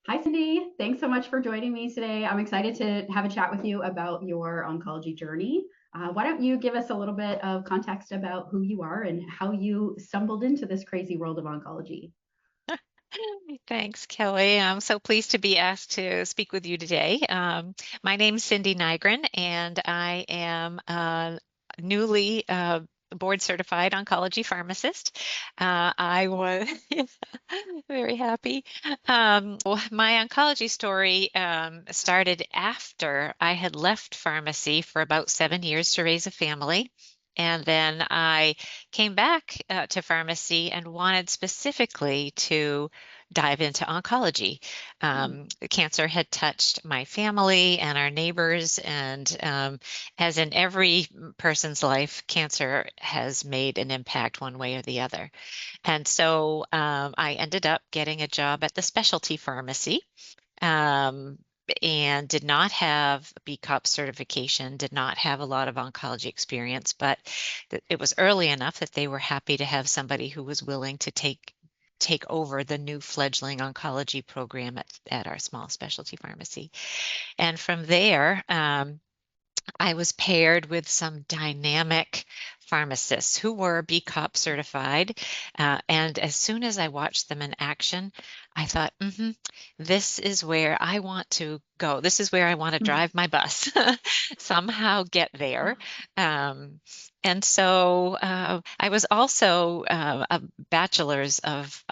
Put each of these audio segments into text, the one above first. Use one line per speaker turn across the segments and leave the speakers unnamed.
Hi, Cindy. Thanks so much for joining me today. I'm excited to have a chat with you about your oncology journey. Why don't you give us a little bit of context about who you are and how you stumbled into this crazy world of oncology?
Thanks, Kelly. I'm so pleased to be asked to speak with you today. My name's Cindy Nygren, and I am a newly board certified oncology pharmacist. I was very happy. My oncology story started after I had left pharmacy for about 7 years to raise a family. And then I came back to pharmacy and wanted specifically to dive into oncology.
Hmm.
Cancer had touched my family and our neighbors, and as in every person's life, cancer has made an impact one way or the other. And so I ended up getting a job at the specialty pharmacy. Um, and did not have BCOP certification, did not have a lot of oncology experience, but it was early enough that they were happy to have somebody who was willing to take over the new fledgling oncology program at our small specialty pharmacy. And from there, I was paired with some dynamic pharmacists who were BCOP certified. And as soon as I watched them in action, I thought, this is where I want to go. This is where I want to drive my bus, somehow get there. Um, and so I was also a bachelor's of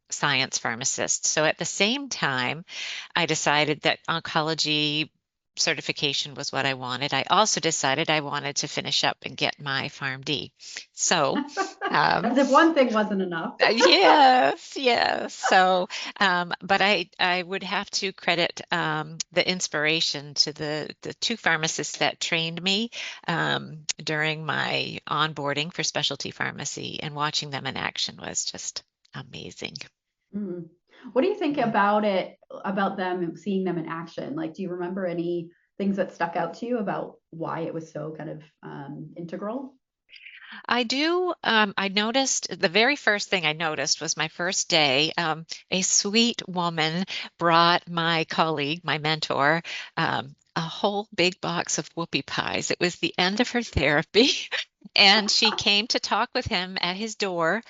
science pharmacist. So at the same time, I decided that oncology certification was what I wanted. I also decided I wanted to finish up and get my PharmD. So, um,
As if one thing wasn't enough.
yes, yes. So, but I would have to credit the inspiration to the two pharmacists that trained me during my onboarding for specialty pharmacy, and watching them in action was just amazing.
Hmm. What do you think about it, about them, seeing them in action? Like, do you remember any things that stuck out to you about why it was so kind of integral?
I do. I noticed the very first thing I noticed was my first day. A sweet woman brought my colleague, my mentor, a whole big box of whoopie pies. It was the end of her therapy. And she came to talk with him at his door,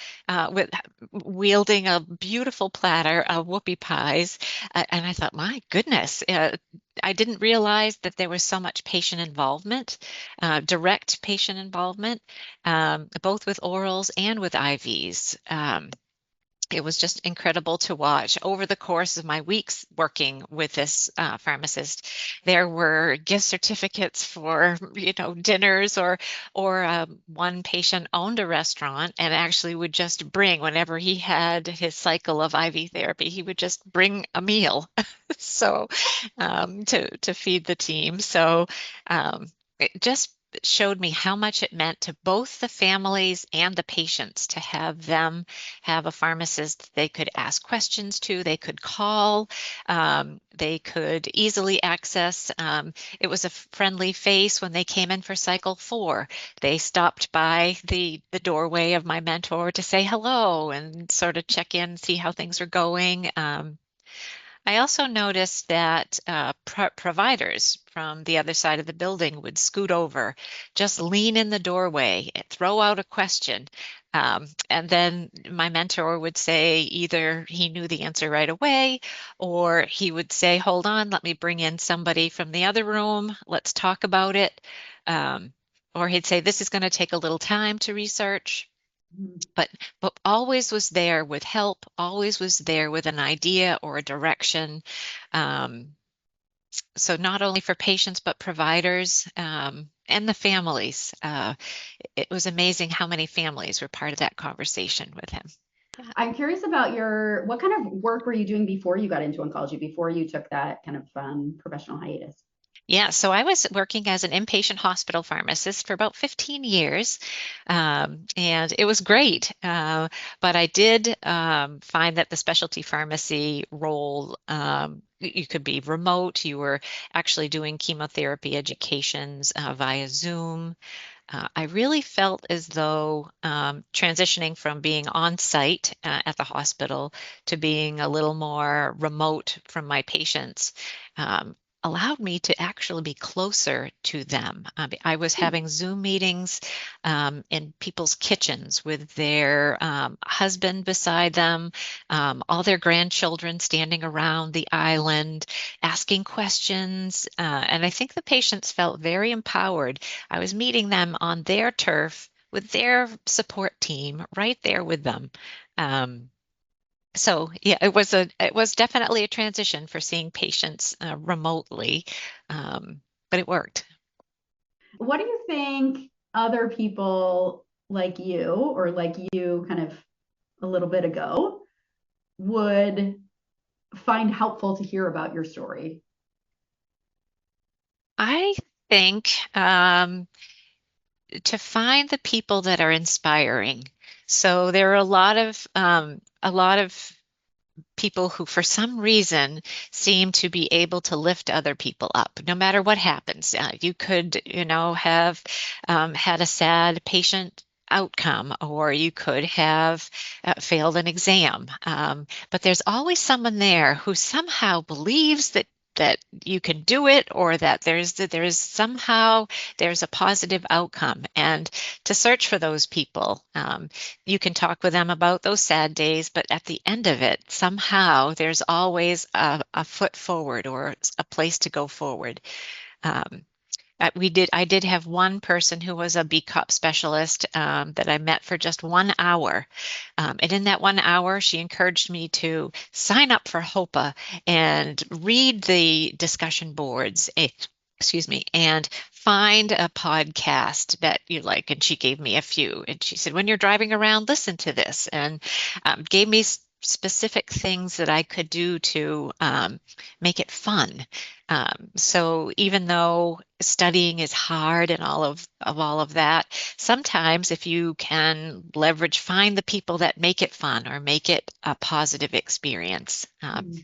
with wielding a beautiful platter of whoopie pies. And I thought, my goodness, I didn't realize that there was so much patient involvement, direct patient involvement, both with orals and with IVs. It was just incredible to watch. Over the course of my weeks working with this pharmacist, there were gift certificates for, dinners, or one patient owned a restaurant and actually would just bring, whenever he had his cycle of IV therapy, he would just bring a meal, so to feed the team. So it just showed me how much it meant to both the families and the patients to have them have a pharmacist they could ask questions to, they could call, they could easily access. It was a friendly face when they came in for cycle 4. They stopped by the doorway of my mentor to say hello and sort of check in, see how things are going. I also noticed that providers from the other side of the building would scoot over, just lean in the doorway, throw out a question. And then my mentor would say either he knew the answer right away, or he would say, hold on, let me bring in somebody from the other room. Let's talk about it. Um, or he'd say, this is going to take a little time to research, but always was there with help, always was there with an idea or a direction. Um, so not only for patients but providers, and the families. It was amazing how many families were part of that conversation with him. Yeah.
I'm curious about what kind of work were you doing before you got into oncology, before you took that kind of professional hiatus?
Yeah, so I was working as an inpatient hospital pharmacist for about 15 years, and it was great. But I did find that the specialty pharmacy role, you could be remote. You were actually doing chemotherapy educations via Zoom. I really felt as though transitioning from being on site at the hospital to being a little more remote from my patients allowed me to actually be closer to them. I was having Zoom meetings in people's kitchens with their husband beside them, all their grandchildren standing around the island, asking questions. And I think the patients felt very empowered. I was meeting them on their turf with their support team right there with them. So yeah, it was definitely a transition for seeing patients remotely, but it worked.
What do you think other people like you, or like you kind of a little bit ago, would find helpful to hear about your story?
I think to find the people that are inspiring. So there are a lot of people who, for some reason, seem to be able to lift other people up, no matter what happens. You could, have had a sad patient outcome, or you could have failed an exam. But there's always someone there who somehow believes that you can do it, or that there's somehow there's a positive outcome. And to search for those people, you can talk with them about those sad days, but at the end of it, somehow there's always a foot forward, or a place to go forward. Um, I did have one person who was a BCOP specialist that I met for just 1 hour. And in that 1 hour, she encouraged me to sign up for HOPA and read the discussion boards. Excuse me, and find a podcast that you like. And she gave me a few. And she said, when you're driving around, listen to this, and gave me specific things that I could do to make it fun. So even though studying is hard and all of that, sometimes if you can leverage, find the people that make it fun or make it a positive experience.
Do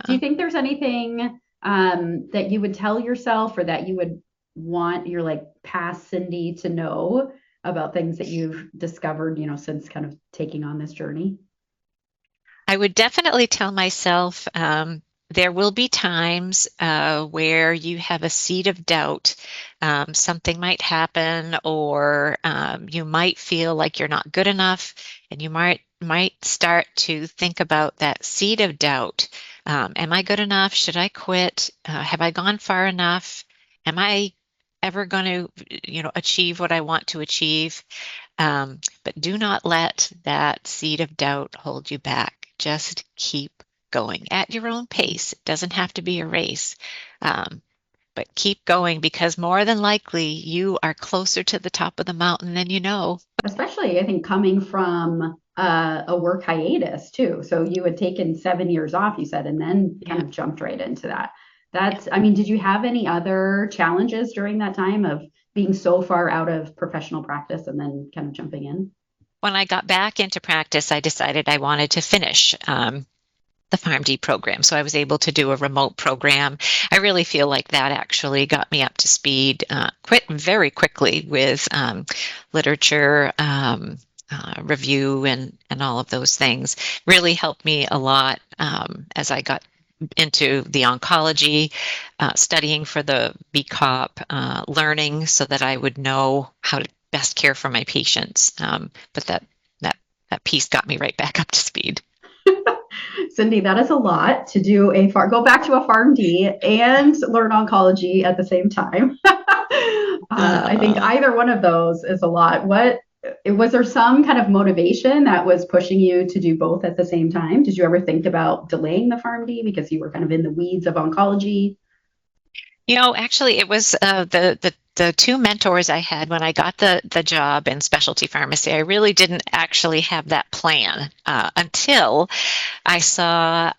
you think there's anything that you would tell yourself, or that you would want your like past Cindy to know about things that you've discovered, since kind of taking on this journey?
I would definitely tell myself there will be times where you have a seed of doubt. Something might happen, or you might feel like you're not good enough, and you might start to think about that seed of doubt. Am I good enough? Should I quit? Have I gone far enough? Am I ever going to, achieve what I want to achieve? But do not let that seed of doubt hold you back. Just keep going at your own pace. It doesn't have to be a race, but keep going, because more than likely you are closer to the top of the mountain than you know.
Especially, I think, coming from a work hiatus too. So you had taken 7 years off, you said, and then kind
Yeah.
of jumped right into that. I mean, did you have any other challenges during that time of being so far out of professional practice and then kind of jumping in?
When I got back into practice, I decided I wanted to finish the PharmD program. So I was able to do a remote program. I really feel like that actually got me up to speed very quickly with literature review and all of those things. Really helped me a lot as I got into the oncology, studying for the BCOP, learning so that I would know how to best care for my patients. But that piece got me right back up to speed.
Cindy, that is a lot to do go back to a PharmD and learn oncology at the same time. I think
Uh,
either one of those is a lot. What was there some kind of motivation that was pushing you to do both at the same time? Did you ever think about delaying the PharmD because you were kind of in the weeds of oncology?
Actually, it was the two mentors I had when I got the job in specialty pharmacy. I really didn't actually have that plan until I saw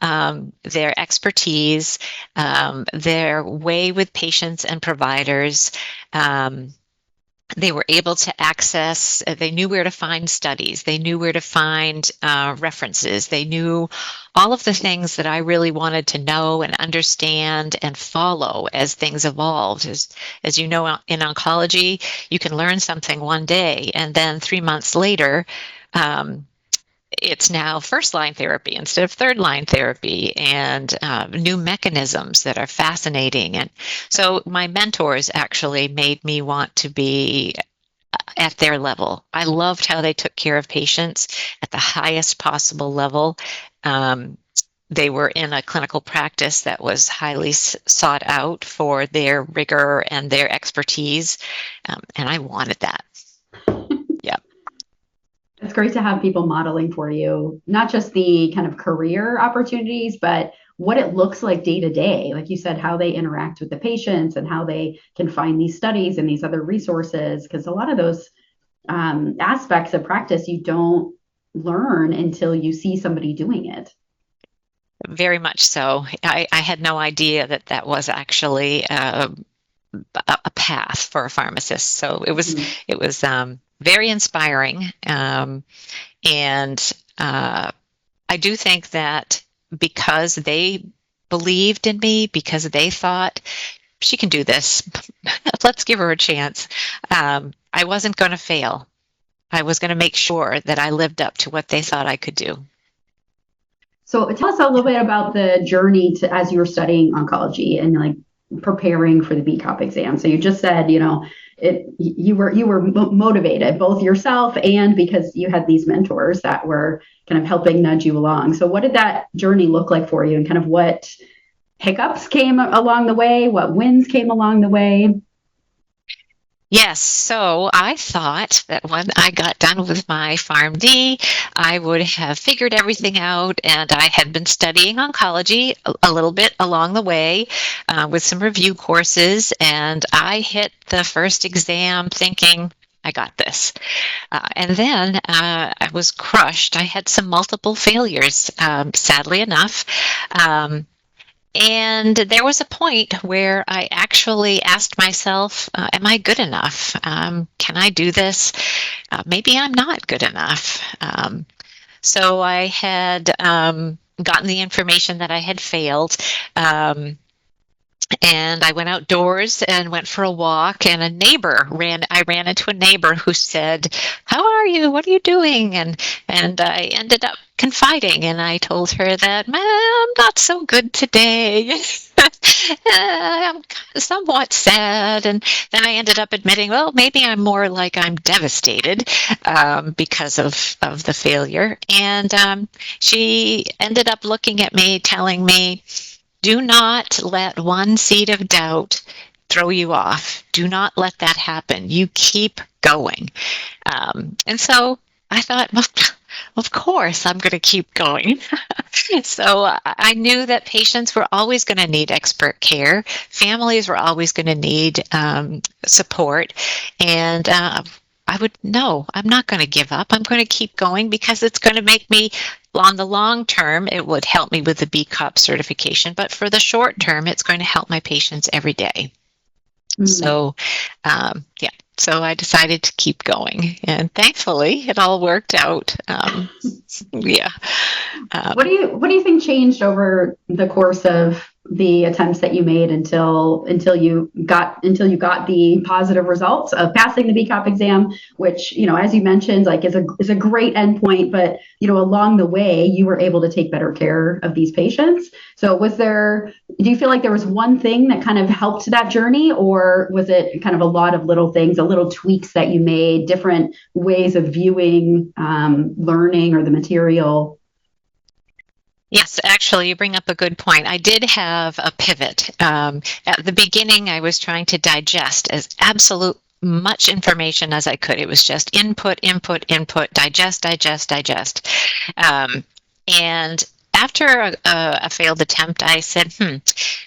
their expertise, their way with patients and providers. Um, they were able to access, they knew where to find studies, they knew where to find references, they knew all of the things that I really wanted to know and understand and follow as things evolved. As you know, in oncology, you can learn something one day, and then 3 months later, it's now first-line therapy instead of third-line therapy, and new mechanisms that are fascinating. And so my mentors actually made me want to be at their level. I loved how they took care of patients at the highest possible level. They were in a clinical practice that was highly sought out for their rigor and their expertise, and I wanted that. Yeah.
It's great to have people modeling for you, not just the kind of career opportunities, but what it looks like day to day. Like you said, how they interact with the patients and how they can find these studies and these other resources. Because a lot of those aspects of practice you don't learn until you see somebody doing it.
Very much so. I had no idea that that was actually a path for a pharmacist. So it was very inspiring. And I do think that because they believed in me, because they thought she can do this, let's give her a chance, I wasn't going to fail. I was going to make sure that I lived up to what they thought I could do.
So tell us a little bit about the journey to as you were studying oncology and like preparing for the BCOP exam. So you just said, you were motivated both yourself and because you had these mentors that were kind of helping nudge you along. So what did that journey look like for you, and kind of what hiccups came along the way, what wins came along the way?
Yes, so I thought that when I got done with my PharmD, I would have figured everything out, and I had been studying oncology a little bit along the way with some review courses, and I hit the first exam thinking, I got this. And then I was crushed. I had some multiple failures, sadly enough. And there was a point where I actually asked myself, am I good enough? Can I do this? Maybe I'm not good enough. So I had gotten the information that I had failed. And I went outdoors and went for a walk, and I ran into a neighbor who said, how are you? What are you doing? And I ended up confiding, and I told her that, I'm not so good today. I'm somewhat sad. And then I ended up admitting, well, maybe I'm more like I'm devastated because of the failure. And she ended up looking at me, telling me, do not let one seed of doubt throw you off. Do not let that happen. You keep going. And so I thought, well, of course, I'm going to keep going. So I knew that patients were always going to need expert care. Families were always going to need support. And no, I'm not going to give up. I'm going to keep going because it's going to make me, on the long term, it would help me with the BCOP certification. But for the short term, it's going to help my patients every day. Mm-hmm. So, so I decided to keep going, and thankfully, it all worked out.
What do you think changed over the course of the attempts that you made until you got the positive results of passing the BCOP exam, which, as you mentioned, like is a great endpoint, but along the way you were able to take better care of these patients. So do you feel like there was one thing that kind of helped that journey, or was it kind of a lot of little things, little tweaks that you made, different ways of viewing learning or the material?
Yes, actually, you bring up a good point. I did have a pivot. At the beginning, I was trying to digest as absolute much information as I could. It was just input, digest. And after a failed attempt, I said,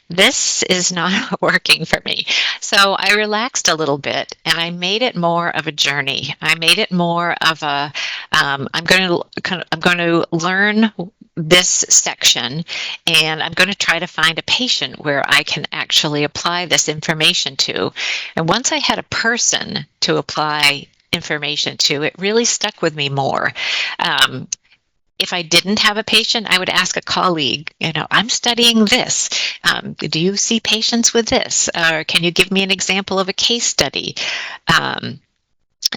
this is not working for me. So I relaxed a little bit, and I made it more of a journey. I made it more of a, I'm going to learn this section, and I'm going to try to find a patient where I can actually apply this information to. And once I had a person to apply information to, it really stuck with me more. If I didn't have a patient, I would ask a colleague, I'm studying this. Do you see patients with this? Or can you give me an example of a case study?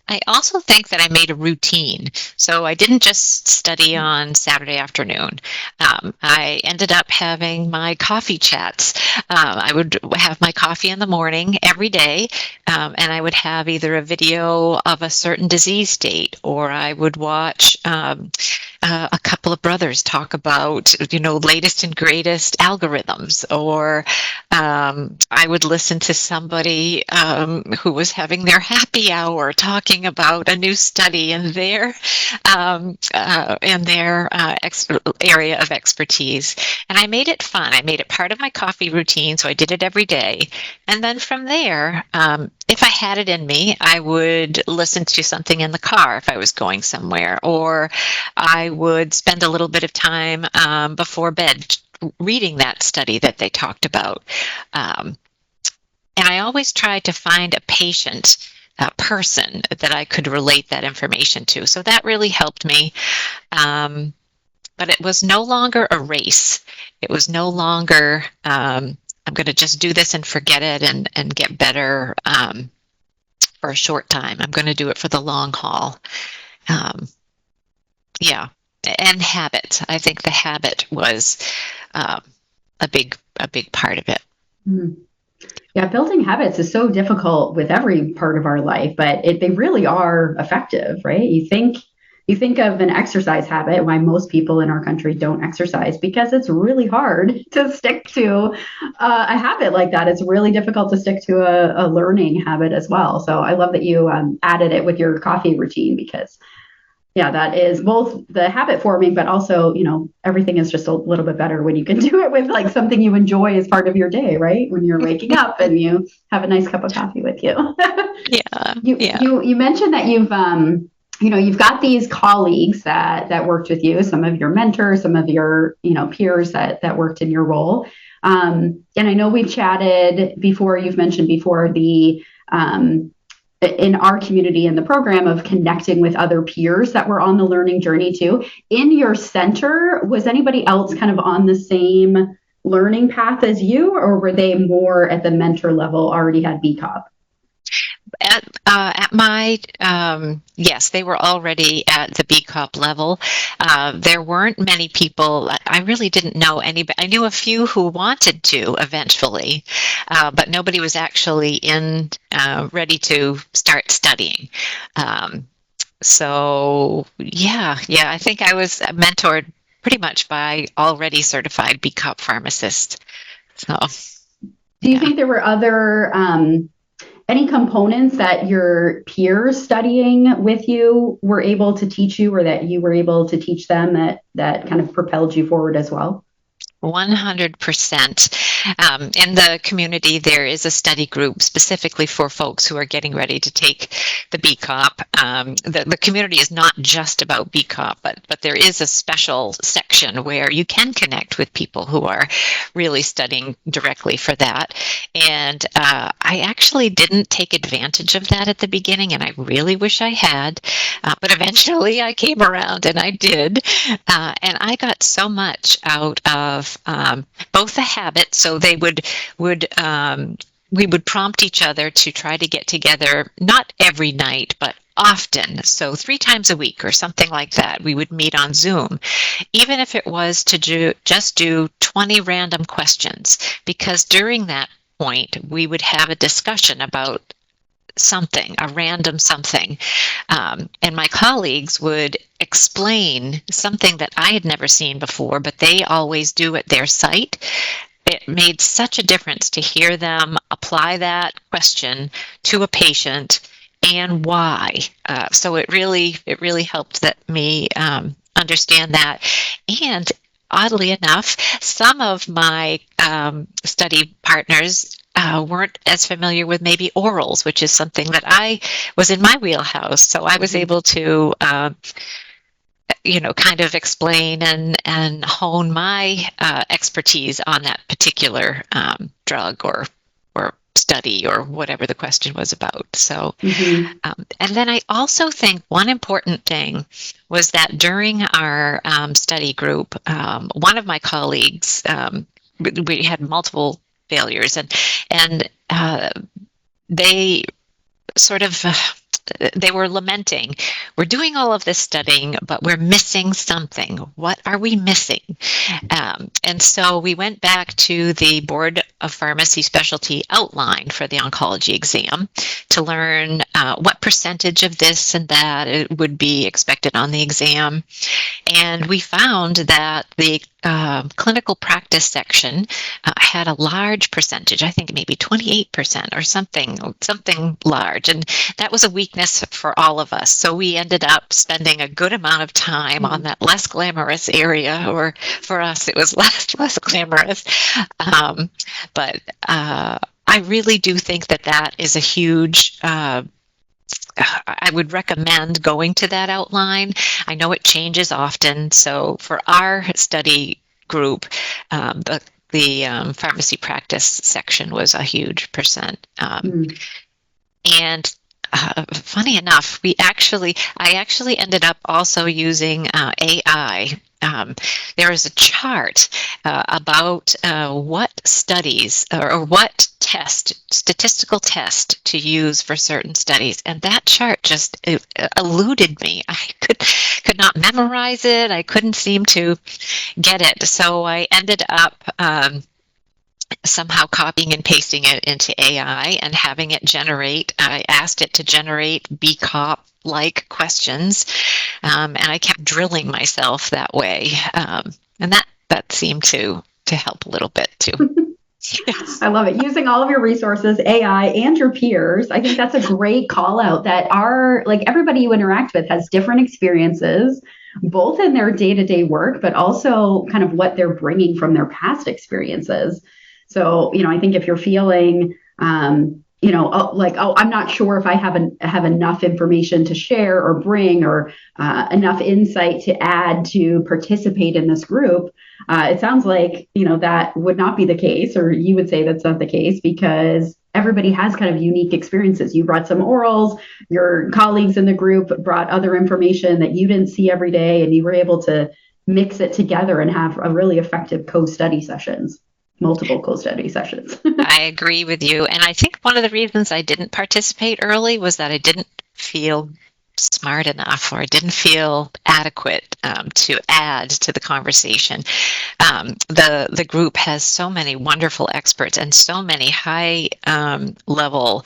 I also think that I made a routine. So I didn't just study on Saturday afternoon. I ended up having my coffee chats. I would have my coffee in the morning every day, and I would have either a video of a certain disease state, or I would watch a couple of brothers talk about, latest and greatest algorithms, or I would listen to somebody who was having their happy hour talking about a new study in their area of expertise. And I made it fun. I made it part of my coffee routine, so I did it every day. And then from there, if I had it in me, I would listen to something in the car if I was going somewhere, or I would spend a little bit of time before bed reading that study that they talked about. And I always tried to find a patient, a person that I could relate that information to. So that really helped me. But it was no longer a race. It was no longer, I'm going to just do this and forget it and get better for a short time. I'm going to do it for the long haul. Yeah. And habit. I think the habit was a big part of it.
Mm-hmm. Yeah, building habits is so difficult with every part of our life, but they really are effective, right? You think of an exercise habit, why most people in our country don't exercise, because it's really hard to stick to a habit like that. It's really difficult to stick to a learning habit as well. So I love that you added it with your coffee routine, because yeah, that is both the habit forming, but also, everything is just a little bit better when you can do it with like something you enjoy as part of your day, right? When you're waking up and you have a nice cup of coffee with you.
Yeah.
You mentioned that you've got these colleagues that worked with you, some of your mentors, some of your, peers that worked in your role. And I know we've chatted before, you've mentioned before the, in our community in the program of connecting with other peers that were on the learning journey too. In your center, was anybody else kind of on the same learning path as you, or were they more at the mentor level, already had BCOP?
At my, yes, they were already at the BCOP level. There weren't many people. I really didn't know anybody. I knew a few who wanted to eventually, but nobody was actually ready to start studying. So I think I was mentored pretty much by already certified BCOP pharmacists. So,
do you think there were other any components that your peers studying with you were able to teach you, or that you were able to teach them that kind of propelled you forward as well?
100%. In the community, there is a study group specifically for folks who are getting ready to take the BCOP. The community is not just about BCOP, but there is a special section where you can connect with people who are really studying directly for that. And I actually didn't take advantage of that at the beginning, and I really wish I had. But eventually I came around and I did. And I got so much out of both the habit, so they would we would prompt each other to try to get together, not every night, but often. So 3 times a week or something like that. We would meet on Zoom, even if it was to just do 20 random questions, because during that point, we would have a discussion about something, a random something. And my colleagues would explain something that I had never seen before, but they always do at their site. It made such a difference to hear them apply that question to a patient and why. So it really helped me understand that. And oddly enough, some of my study partners weren't as familiar with maybe orals, which is something that I was in my wheelhouse. So I was able to, kind of explain and hone my expertise on that particular drug or study or whatever the question was about. So, and then I also think one important thing was that during our study group, one of my colleagues, we had multiple failures, and they sort of they were lamenting, we're doing all of this studying, but we're missing something. What are we missing? And so we went back to the Board of Pharmacy Specialty outline for the oncology exam to learn what percentage of this and that it would be expected on the exam. And we found that the clinical practice section had a large percentage, I think maybe 28% or something large. And that was a weakness for all of us. So we ended up spending a good amount of time on that less glamorous area, or for us, it was less glamorous. But I really do think that is a huge I would recommend going to that outline. I know it changes often. So for our study group, the pharmacy practice section was a huge percent. And funny enough, I actually ended up also using AI. There is a chart about what studies or what statistical test to use for certain studies, and that chart just eluded me. I could not memorize it. I couldn't seem to get it, so I ended up somehow copying and pasting it into AI and having it generate. I asked it to generate BCOP-like questions, and I kept drilling myself that way, and that seemed to help a little bit too.
Yes. I love it. Using all of your resources, AI and your peers. I think that's a great call out that everybody you interact with has different experiences, both in their day-to-day work, but also kind of what they're bringing from their past experiences. So, I think if you're feeling, I'm not sure if I have enough information to share or bring or enough insight to add to participate in this group, it sounds like, that would not be the case, or you would say that's not the case, because everybody has kind of unique experiences. You brought some orals, your colleagues in the group brought other information that you didn't see every day, and you were able to mix it together and have a really effective co-study sessions. Multiple co-study sessions.
I agree with you. And I think one of the reasons I didn't participate early was that I didn't feel smart enough, or I didn't feel adequate to add to the conversation. The group has so many wonderful experts and so many high level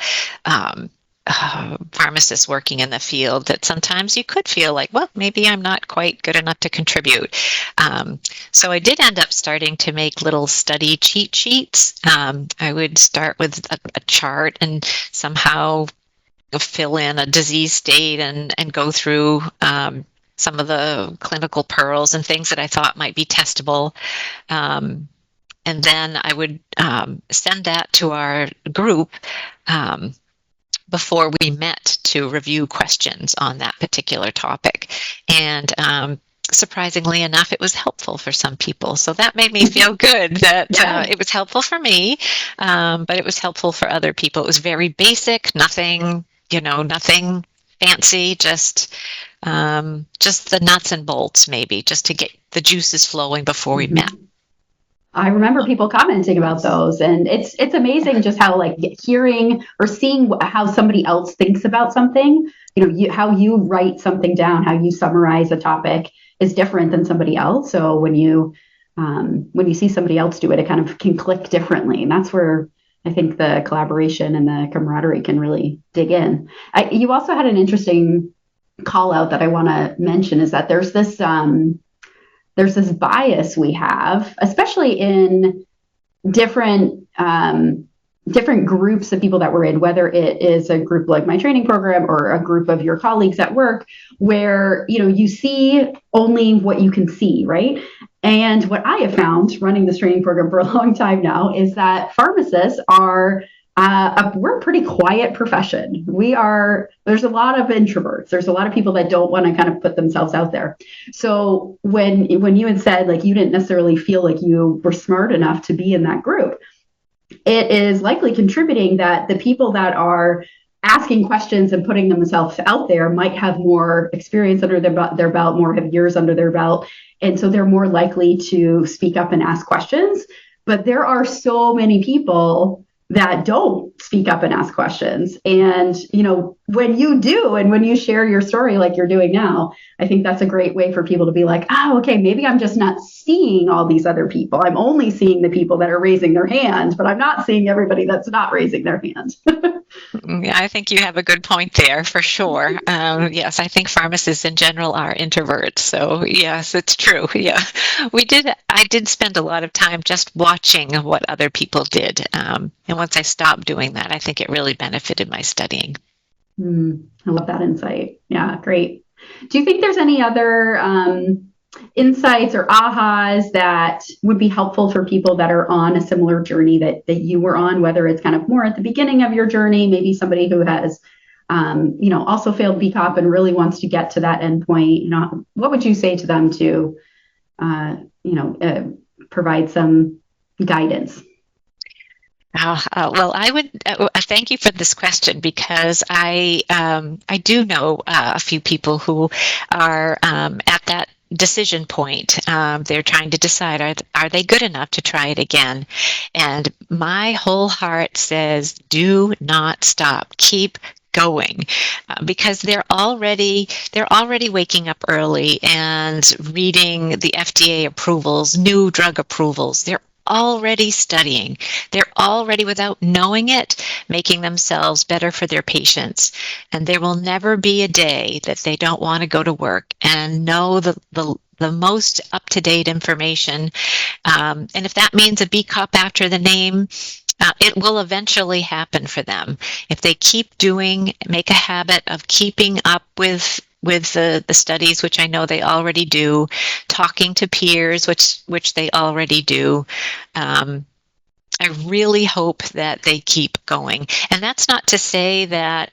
pharmacists working in the field that sometimes you could feel like, well, maybe I'm not quite good enough to contribute. So I did end up starting to make little study cheat sheets. I would start with a chart and somehow fill in a disease state and go through some of the clinical pearls and things that I thought might be testable. And then I would send that to our group before we met to review questions on that particular topic. And surprisingly enough, it was helpful for some people. So that made me feel good that it was helpful for me, but it was helpful for other people. It was very basic, nothing fancy, just the nuts and bolts, maybe, just to get the juices flowing before we met.
I remember people commenting about those, and it's amazing just how hearing or seeing how somebody else thinks about something, how you write something down, how you summarize a topic is different than somebody else. So when you see somebody else do it, it kind of can click differently. And that's where I think the collaboration and the camaraderie can really dig in. You also had an interesting call out that I want to mention, is that there's this bias we have, especially in different groups of people that we're in, whether it is a group like my training program or a group of your colleagues at work, where you see only what you can see, right? And what I have found running this training program for a long time now is that pharmacists are we're a pretty quiet profession. There's a lot of introverts. There's a lot of people that don't want to kind of put themselves out there. So when you had said like you didn't necessarily feel like you were smart enough to be in that group, it is likely contributing that the people that are asking questions and putting themselves out there might have more experience under their belt, more have years under their belt. And so they're more likely to speak up and ask questions. But there are so many people that don't speak up and ask questions. And, when you do, and when you share your story like you're doing now, I think that's a great way for people to be like, oh, okay, maybe I'm just not seeing all these other people. I'm only seeing the people that are raising their hands, but I'm not seeing everybody that's not raising their hand.
Yeah, I think you have a good point there for sure. Yes, I think pharmacists in general are introverts. So yes, it's true. Yeah, I did spend a lot of time just watching what other people did. And once I stopped doing that, I think it really benefited my studying.
I love that insight. Yeah, great. Do you think there's any other insights or ahas that would be helpful for people that are on a similar journey that you were on, whether it's kind of more at the beginning of your journey, maybe somebody who has, also failed BCOP and really wants to get to that endpoint? What would you say to them to, provide some guidance?
Well, I would thank you for this question because I do know a few people who are at that decision point. They're trying to decide, are they good enough to try it again? And my whole heart says, do not stop. Keep going, because they're already waking up early and reading the FDA approvals, new drug approvals. They're already studying. They're already, without knowing it, making themselves better for their patients. And there will never be a day that they don't want to go to work and know the most up-to-date information. And if that means a BCOP after the name, it will eventually happen for them. If they keep make a habit of keeping up with the studies, which I know they already do, talking to peers, which they already do. I really hope that they keep going. And that's not to say that,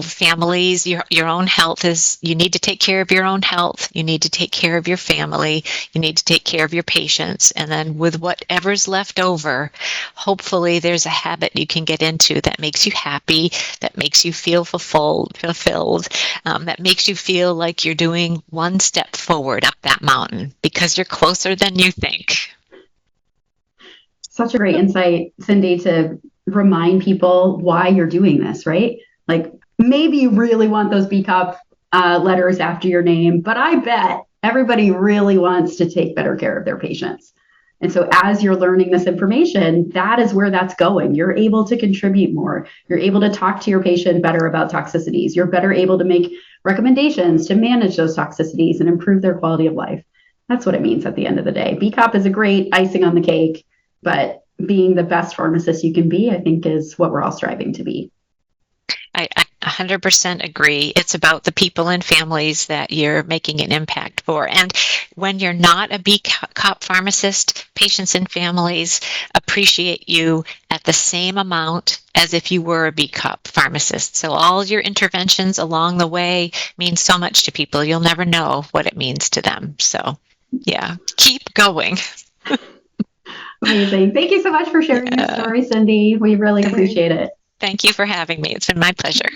families, your own health you need to take care of your own health. You need to take care of your family. You need to take care of your patients. And then with whatever's left over, hopefully there's a habit you can get into that makes you happy, that makes you feel fulfilled, that makes you feel like you're doing one step forward up that mountain because you're closer than you think.
Such a great insight, Cindy, to remind people why you're doing this, right? Like maybe you really want those BCOP letters after your name, but I bet everybody really wants to take better care of their patients. And so as you're learning this information, that is where that's going. You're able to contribute more. You're able to talk to your patient better about toxicities. You're better able to make recommendations to manage those toxicities and improve their quality of life. That's what it means at the end of the day. BCOP is a great icing on the cake, but being the best pharmacist you can be, I think, is what we're all striving to be.
I 100% agree. It's about the people and families that you're making an impact for. And when you're not a BCOP pharmacist, patients and families appreciate you at the same amount as if you were a BCOP pharmacist. So all your interventions along the way mean so much to people. You'll never know what it means to them. So, yeah, keep going.
Amazing. Thank you so much for sharing your story, Cindy. We really appreciate it.
Thank you for having me. It's been my pleasure.